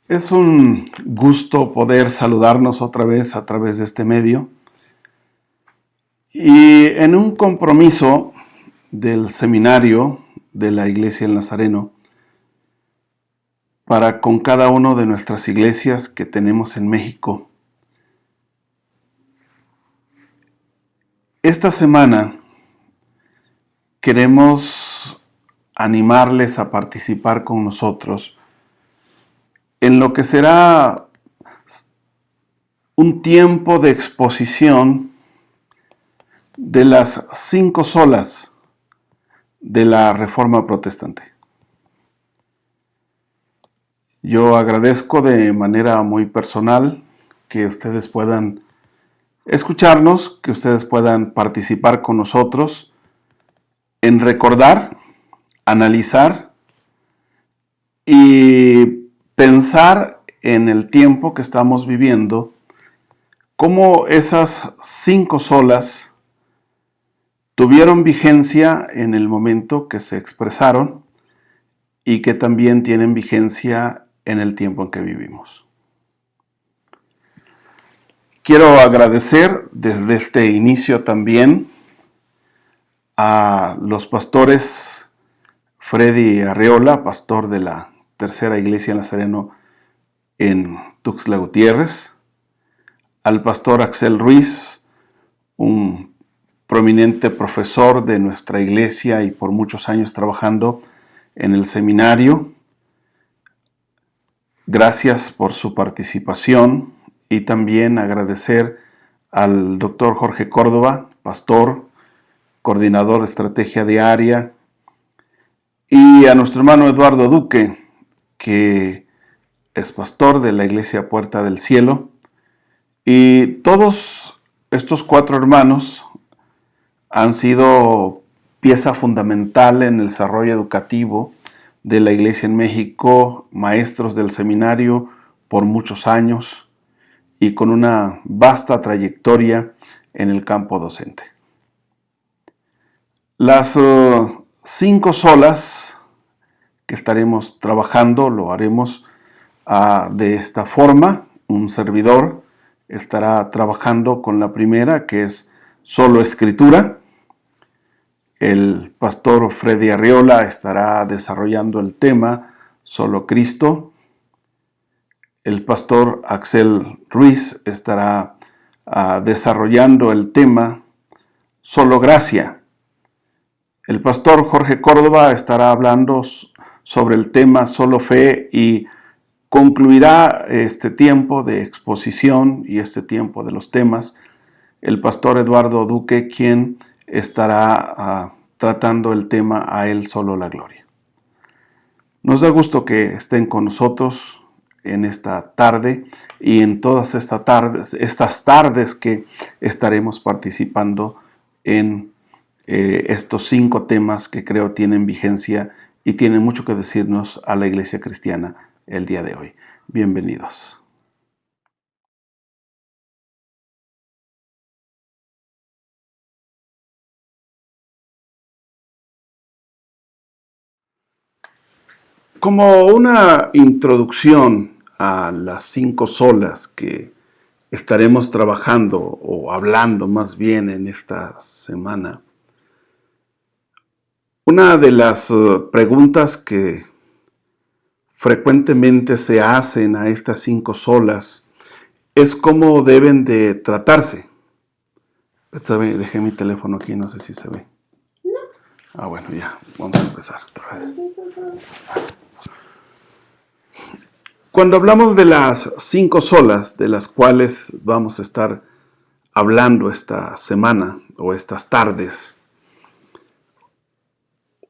Es un gusto poder saludarnos otra vez a través de este medio y en un compromiso del seminario de la Iglesia del Nazareno para con cada una de nuestras iglesias que tenemos en México. Esta semana queremos animarles a participar con nosotros en lo que será un tiempo de exposición de las 5 solas de la Reforma Protestante. Yo agradezco de manera muy personal que ustedes puedan escucharnos, que ustedes puedan participar con nosotros en recordar, analizar y pensar en el tiempo que estamos viviendo, cómo esas 5 solas tuvieron vigencia en el momento que se expresaron y que también tienen vigencia en el tiempo en que vivimos. Quiero agradecer desde este inicio también a los pastores Freddy Arreola, pastor de la Tercera Iglesia Nazareno en Tuxtla Gutiérrez, al pastor Axel Ruiz, un prominente profesor de nuestra iglesia y por muchos años trabajando en el seminario. Gracias por su participación y también agradecer al doctor Jorge Córdoba, pastor, coordinador de estrategia diaria, y a nuestro hermano Eduardo Duque, que es pastor de la Iglesia Puerta del Cielo. Y todos estos 4 hermanos han sido pieza fundamental en el desarrollo educativo de la Iglesia en México, maestros del seminario por muchos años y con una vasta trayectoria en el campo docente. Las 5 solas que estaremos trabajando lo haremos de esta forma. Un servidor estará trabajando con la primera, que es solo escritura. El pastor Freddy Arreola estará desarrollando el tema Solo Cristo. El pastor Axel Ruiz estará desarrollando el tema Solo Gracia. El pastor Jorge Córdoba estará hablando sobre el tema Solo Fe y concluirá este tiempo de exposición y este tiempo de los temas el pastor Eduardo Duque, quien estará tratando el tema A Él Solo la Gloria. Nos da gusto que estén con nosotros en esta tarde y en todas estas tardes que estaremos participando en estos 5 temas que creo tienen vigencia y tienen mucho que decirnos a la Iglesia Cristiana el día de hoy. Bienvenidos. Como una introducción a las 5 solas que estaremos trabajando o hablando más bien en esta semana, una de las preguntas que frecuentemente se hacen a estas 5 solas es cómo deben de tratarse. Dejé mi teléfono aquí, no sé si se ve. Bueno, ya, vamos a empezar otra vez. Cuando hablamos de las 5 solas de las cuales vamos a estar hablando esta semana o estas tardes,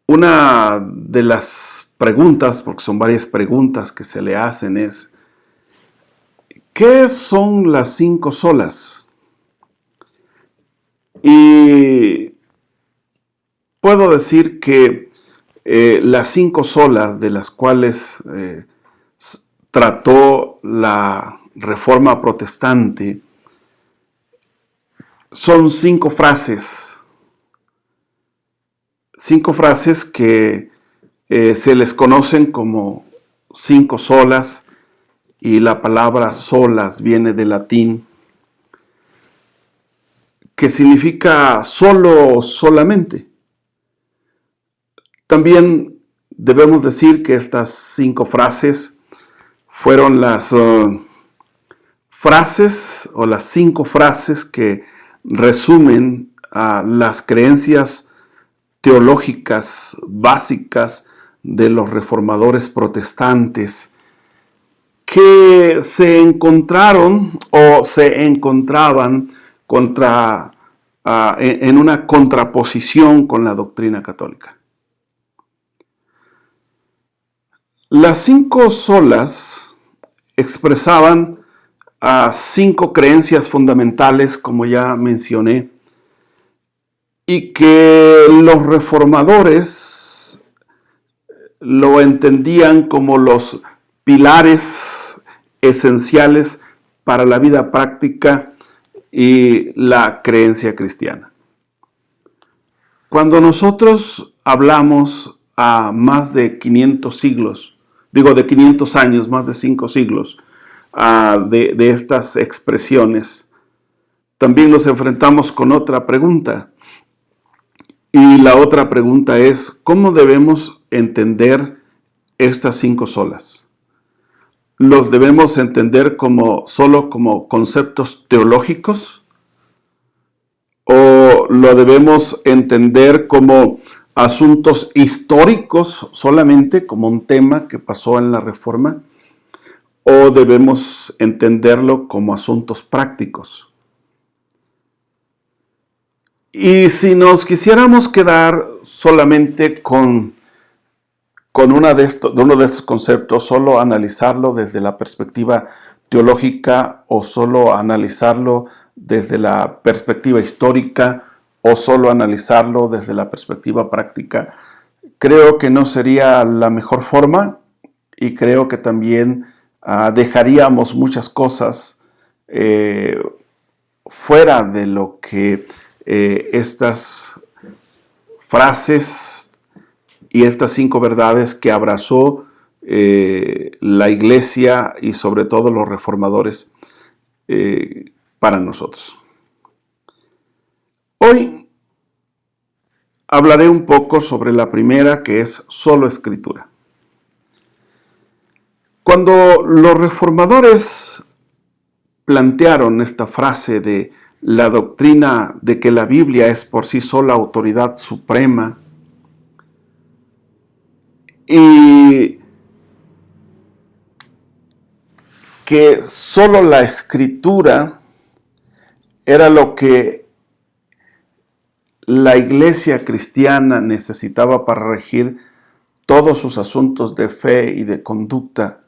una de las preguntas, porque son varias preguntas que se le hacen, es ¿qué son las 5 solas? Y puedo decir que las 5 solas de las cuales trató la Reforma Protestante son 5 frases. 5 frases que se les conocen como 5 solas y la palabra solas viene del latín, que significa solo, solamente. También debemos decir que estas 5 frases fueron las frases o las 5 frases que resumen las creencias teológicas básicas de los reformadores protestantes que se encontraron o se encontraban en una contraposición con la doctrina católica. Las 5 solas expresaban 5 creencias fundamentales, como ya mencioné, y que los reformadores lo entendían como los pilares esenciales para la vida práctica y la creencia cristiana. Cuando nosotros hablamos a más de 500 siglos, de 500 años, más de 5 siglos, de estas expresiones, también nos enfrentamos con otra pregunta. Y la otra pregunta es, ¿cómo debemos entender estas 5 solas? ¿Los debemos entender solo como conceptos teológicos? ¿O lo debemos entender como asuntos históricos solamente, como un tema que pasó en la Reforma? ¿O debemos entenderlo como asuntos prácticos? Y si nos quisiéramos quedar solamente con uno de estos conceptos, solo analizarlo desde la perspectiva teológica o solo analizarlo desde la perspectiva histórica o solo analizarlo desde la perspectiva práctica, creo que no sería la mejor forma y creo que también dejaríamos muchas cosas fuera de lo que estas frases y estas 5 verdades que abrazó la Iglesia y sobre todo los reformadores para nosotros. Hoy hablaré un poco sobre la primera, que es solo Escritura. Cuando los reformadores plantearon esta frase de la doctrina de que la Biblia es por sí sola autoridad suprema y que solo la Escritura era lo que la Iglesia cristiana necesitaba para regir todos sus asuntos de fe y de conducta,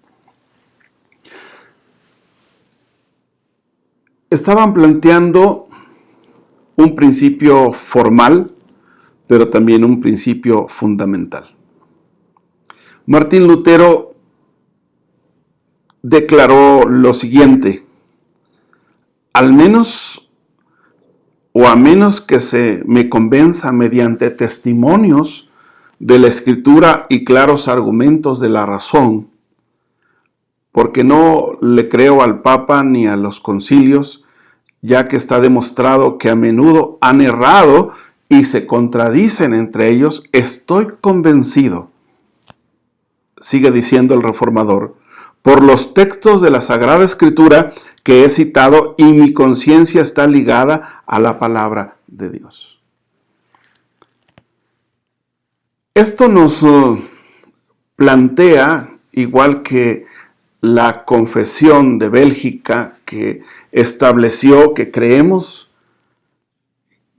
estaban planteando un principio formal, pero también un principio fundamental. Martín Lutero declaró lo siguiente: al menos o a menos que se me convenza mediante testimonios de la Escritura y claros argumentos de la razón, porque no le creo al Papa ni a los concilios, ya que está demostrado que a menudo han errado y se contradicen entre ellos, estoy convencido, sigue diciendo el reformador, por los textos de la Sagrada Escritura que he citado, y mi conciencia está ligada a la palabra de Dios. Esto nos plantea, igual que la Confesión de Bélgica, que estableció que creemos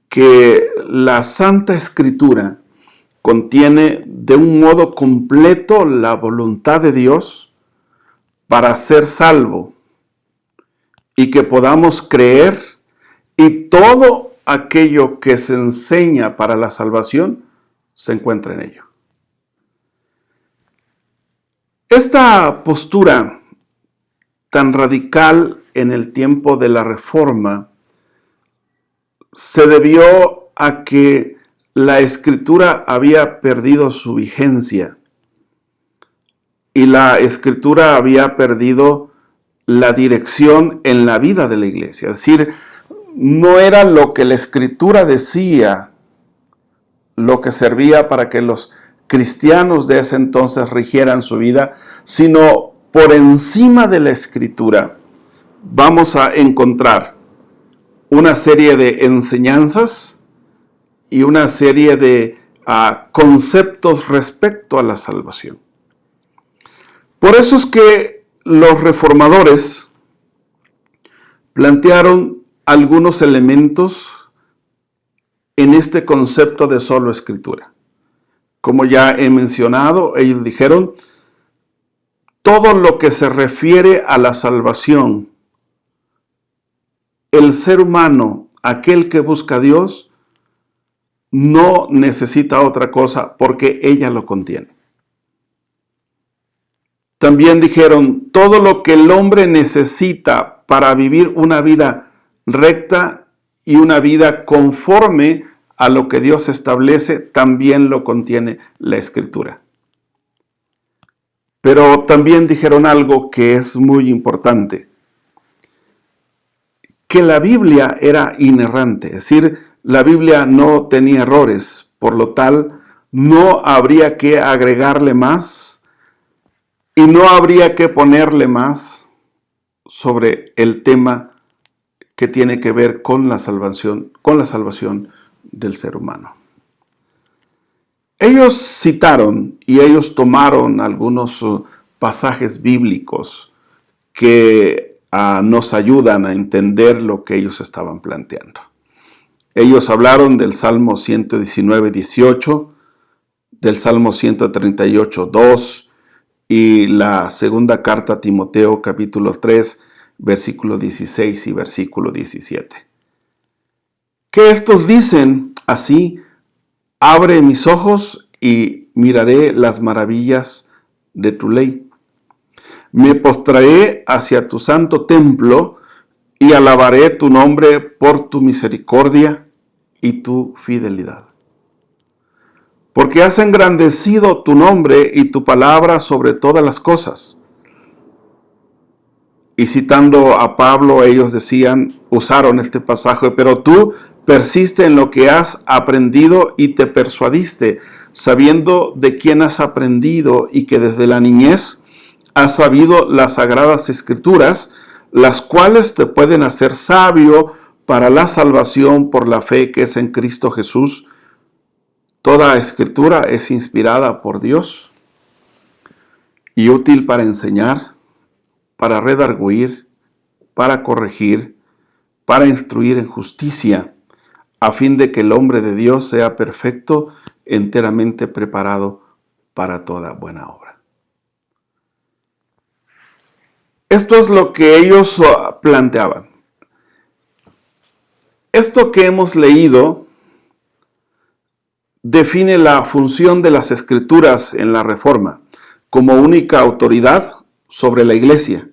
que la Santa Escritura contiene de un modo completo la voluntad de Dios para ser salvo y que podamos creer, y todo aquello que se enseña para la salvación se encuentra en ello. Esta postura tan radical en el tiempo de la Reforma se debió a que la Escritura había perdido su vigencia y la Escritura había perdido la dirección en la vida de la iglesia. Es decir, no era lo que la Escritura decía lo que servía para que los cristianos de ese entonces rigieran su vida, sino por encima de la Escritura vamos a encontrar una serie de enseñanzas y una serie de conceptos respecto a la salvación. Por eso es que los reformadores plantearon algunos elementos en este concepto de solo Escritura. Como ya he mencionado, ellos dijeron, todo lo que se refiere a la salvación, el ser humano, aquel que busca a Dios, no necesita otra cosa porque ella lo contiene. También dijeron, todo lo que el hombre necesita para vivir una vida recta y una vida conforme a lo que Dios establece, también lo contiene la Escritura. Pero también dijeron algo que es muy importante, que la Biblia era inerrante, es decir, la Biblia no tenía errores, por lo tal, no habría que agregarle más y no habría que ponerle más sobre el tema que tiene que ver con la salvación del ser humano. Ellos citaron y ellos tomaron algunos pasajes bíblicos que nos ayudan a entender lo que ellos estaban planteando. Ellos hablaron del Salmo 119, 18, del Salmo 138, 2 y la segunda carta a Timoteo, capítulo 3, versículo 16 y versículo 17. Que estos dicen así: abre mis ojos y miraré las maravillas de tu ley. Me postraré hacia tu santo templo y alabaré tu nombre por tu misericordia y tu fidelidad. Porque has engrandecido tu nombre y tu palabra sobre todas las cosas. Y citando a Pablo, ellos usaron este pasaje, pero tú persiste en lo que has aprendido y te persuadiste, sabiendo de quién has aprendido y que desde la niñez has sabido las sagradas escrituras, las cuales te pueden hacer sabio para la salvación por la fe que es en Cristo Jesús. Toda escritura es inspirada por Dios y útil para enseñar, para redarguir, para corregir, para instruir en justicia, a fin de que el hombre de Dios sea perfecto, enteramente preparado para toda buena obra. Esto es lo que ellos planteaban. Esto que hemos leído define la función de las Escrituras en la Reforma como única autoridad sobre la Iglesia.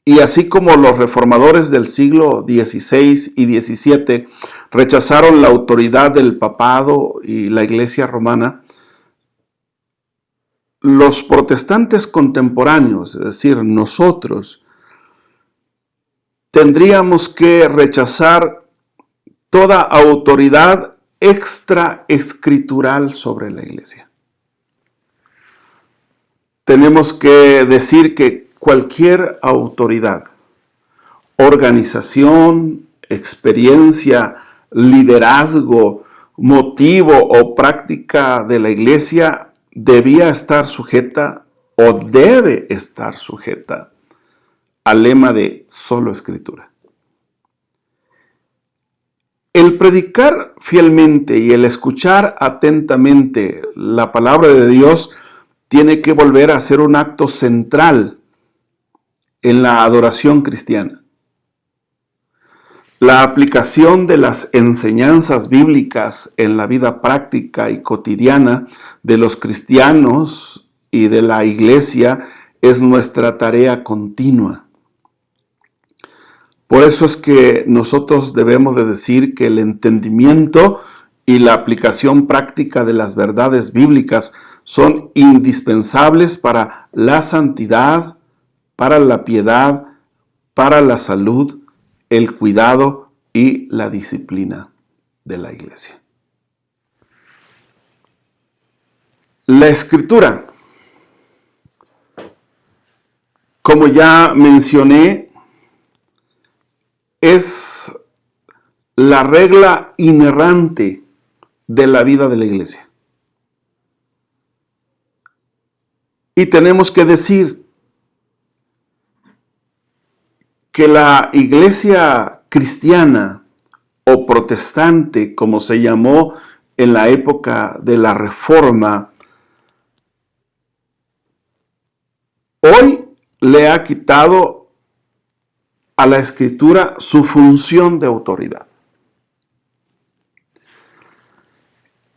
Y así como los reformadores del siglo XVI y XVII rechazaron la autoridad del papado y la Iglesia romana, los protestantes contemporáneos, es decir, nosotros, tendríamos que rechazar toda autoridad extraescritural sobre la Iglesia. Tenemos que decir que cualquier autoridad, organización, experiencia, liderazgo, motivo o práctica de la Iglesia debía estar sujeta o debe estar sujeta al lema de solo Escritura. El predicar fielmente y el escuchar atentamente la palabra de Dios tiene que volver a ser un acto central en la adoración cristiana. La aplicación de las enseñanzas bíblicas en la vida práctica y cotidiana de los cristianos y de la Iglesia es nuestra tarea continua. Por eso es que nosotros debemos de decir que el entendimiento y la aplicación práctica de las verdades bíblicas son indispensables para la santidad, para la piedad, para la salud, el cuidado y la disciplina de la iglesia. La Escritura, como ya mencioné, es la regla inerrante de la vida de la iglesia. Y tenemos que decir que la iglesia cristiana o protestante, como se llamó en la época de la Reforma, hoy le ha quitado a la Escritura su función de autoridad.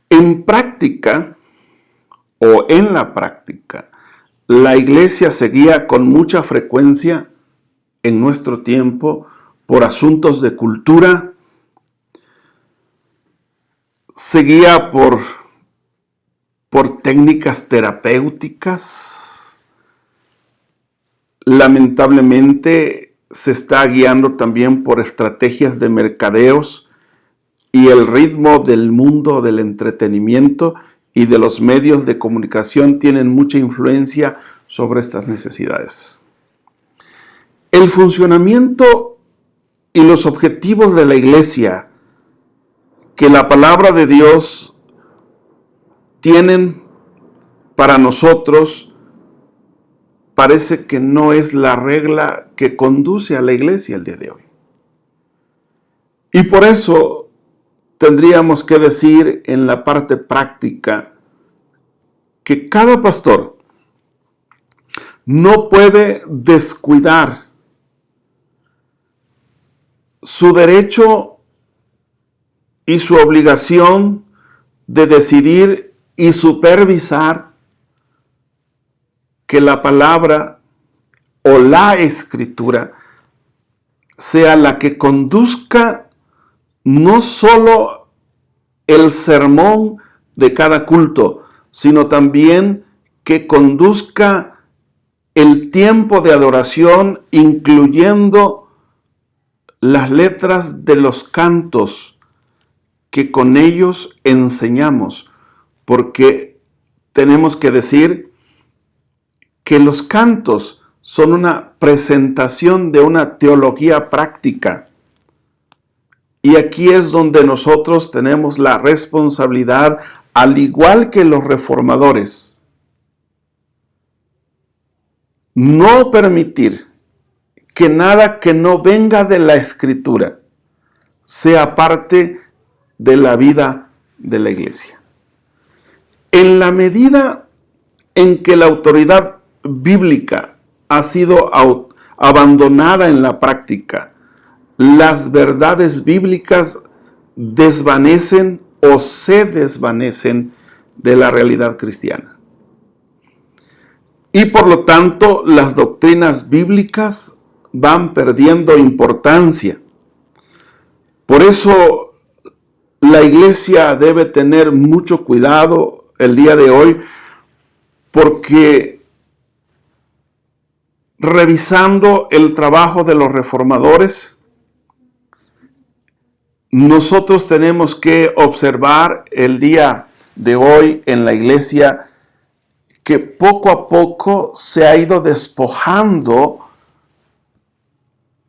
En práctica, o en la práctica, la iglesia seguía con mucha frecuencia en nuestro tiempo por asuntos de cultura, seguía por técnicas terapéuticas. Lamentablemente se está guiando también por estrategias de mercadeos y el ritmo del mundo del entretenimiento y de los medios de comunicación tienen mucha influencia sobre estas necesidades. El funcionamiento y los objetivos de la iglesia que la palabra de Dios tienen para nosotros parece que no es la regla que conduce a la iglesia el día de hoy. Y por eso tendríamos que decir en la parte práctica que cada pastor no puede descuidar su derecho y su obligación de decidir y supervisar que la palabra o la Escritura sea la que conduzca no solo el sermón de cada culto, sino también que conduzca el tiempo de adoración, incluyendo las letras de los cantos que con ellos enseñamos, porque tenemos que decir que los cantos son una presentación de una teología práctica. Y aquí es donde nosotros tenemos la responsabilidad, al igual que los reformadores, no permitir que nada que no venga de la Escritura sea parte de la vida de la iglesia. En la medida en que la autoridad bíblica ha sido abandonada en la práctica, las verdades bíblicas desvanecen o se desvanecen de la realidad cristiana. Y por lo tanto, las doctrinas bíblicas van perdiendo importancia. Por eso, la iglesia debe tener mucho cuidado el día de hoy, porque revisando el trabajo de los reformadores, nosotros tenemos que observar el día de hoy en la iglesia que poco a poco se ha ido despojando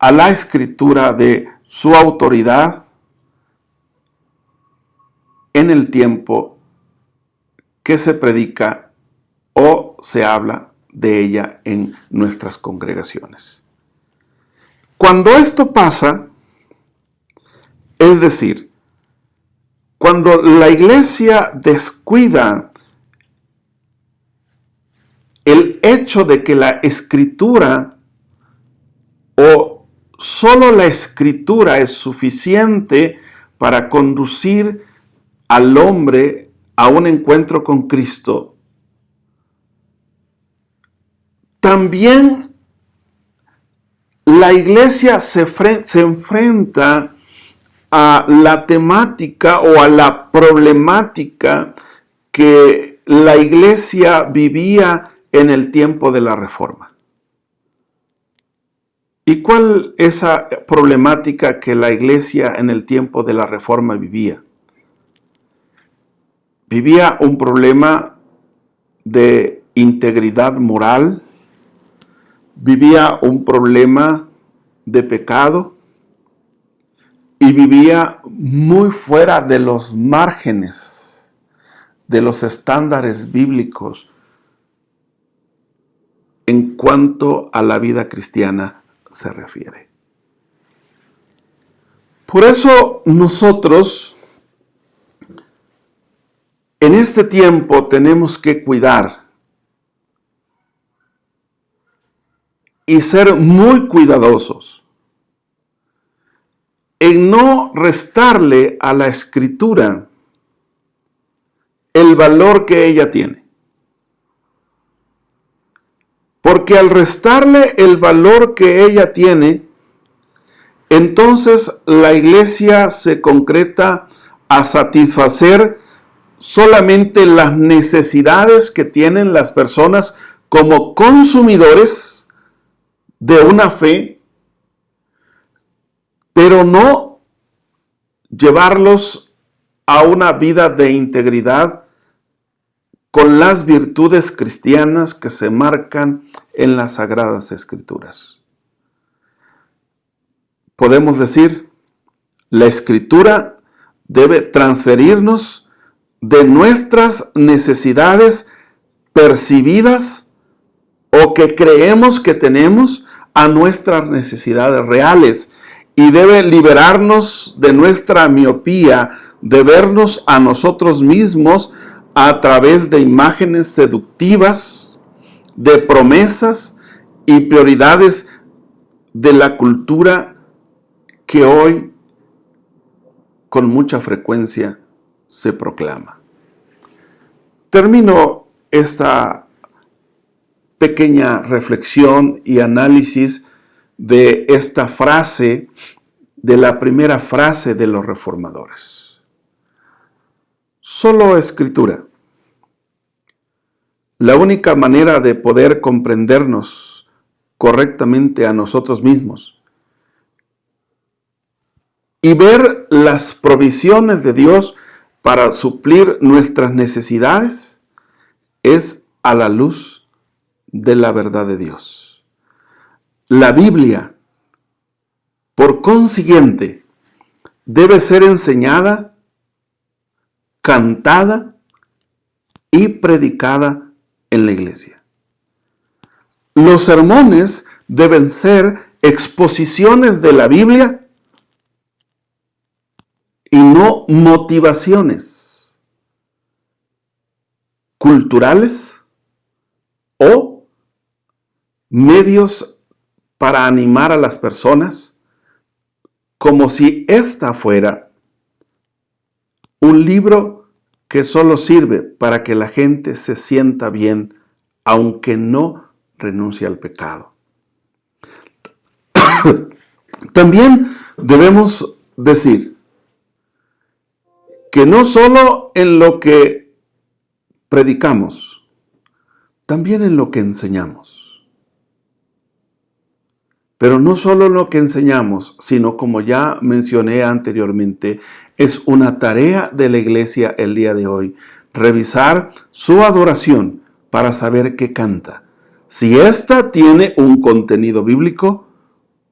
a la Escritura de su autoridad en el tiempo que se predica o se habla de ella en nuestras congregaciones. Cuando esto pasa, es decir, cuando la iglesia descuida el hecho de que la Escritura o solo la Escritura es suficiente para conducir al hombre a un encuentro con Cristo, también la iglesia se enfrenta a la temática o a la problemática que la iglesia vivía en el tiempo de la Reforma. ¿Y cuál esa problemática que la iglesia en el tiempo de la Reforma vivía? Vivía un problema de integridad moral, vivía un problema de pecado y vivía muy fuera de los márgenes de los estándares bíblicos en cuanto a la vida cristiana se refiere. Por eso nosotros en este tiempo tenemos que cuidar y ser muy cuidadosos en no restarle a la Escritura el valor que ella tiene. Porque al restarle el valor que ella tiene, entonces la iglesia se concreta a satisfacer solamente las necesidades que tienen las personas como consumidores de una fe, pero no llevarlos a una vida de integridad con las virtudes cristianas que se marcan en las Sagradas Escrituras. Podemos decir, la Escritura debe transferirnos de nuestras necesidades percibidas o que creemos que tenemos a nuestras necesidades reales y debe liberarnos de nuestra miopía, de vernos a nosotros mismos a través de imágenes seductivas, de promesas y prioridades de la cultura que hoy con mucha frecuencia se proclama. Termino esta pequeña reflexión y análisis de esta frase, de la primera frase de los reformadores. Solo Escritura. La única manera de poder comprendernos correctamente a nosotros mismos y ver las provisiones de Dios para suplir nuestras necesidades es a la luz de la verdad de Dios. La Biblia, por consiguiente, debe ser enseñada, cantada y predicada en la iglesia. Los sermones deben ser exposiciones de la Biblia y no motivaciones culturales o medios para animar a las personas como si esta fuera un libro que solo sirve para que la gente se sienta bien, aunque no renuncie al pecado. También debemos decir que no solo en lo que predicamos, también en lo que enseñamos. Pero no solo en lo que enseñamos, sino como ya mencioné anteriormente, es una tarea de la iglesia el día de hoy, revisar su adoración para saber qué canta. Si ésta tiene un contenido bíblico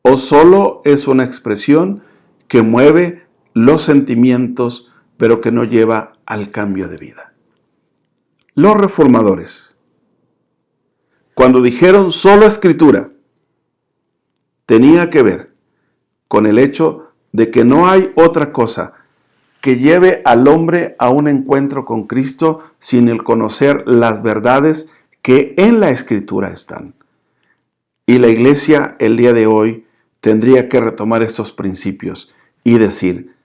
o solo es una expresión que mueve los sentimientos, pero que no lleva al cambio de vida. Los reformadores, cuando dijeron solo Escritura, tenía que ver con el hecho de que no hay otra cosa que lleve al hombre a un encuentro con Cristo sin el conocer las verdades que en la Escritura están. Y la iglesia el día de hoy tendría que retomar estos principios y decir,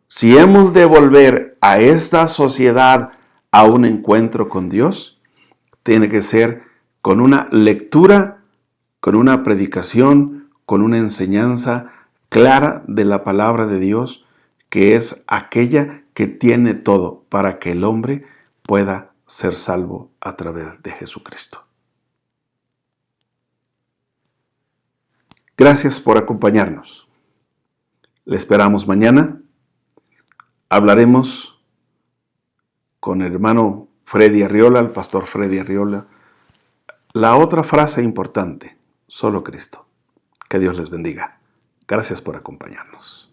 si hemos de volver a esta sociedad a un encuentro con Dios, tiene que ser con una lectura, con una predicación, con una enseñanza clara de la palabra de Dios, que es aquella que tiene todo para que el hombre pueda ser salvo a través de Jesucristo. Gracias por acompañarnos. Le esperamos mañana. Hablaremos con el hermano Freddy Arriola, el pastor Freddy Arriola. La otra frase importante, solo Cristo. Que Dios les bendiga. Gracias por acompañarnos.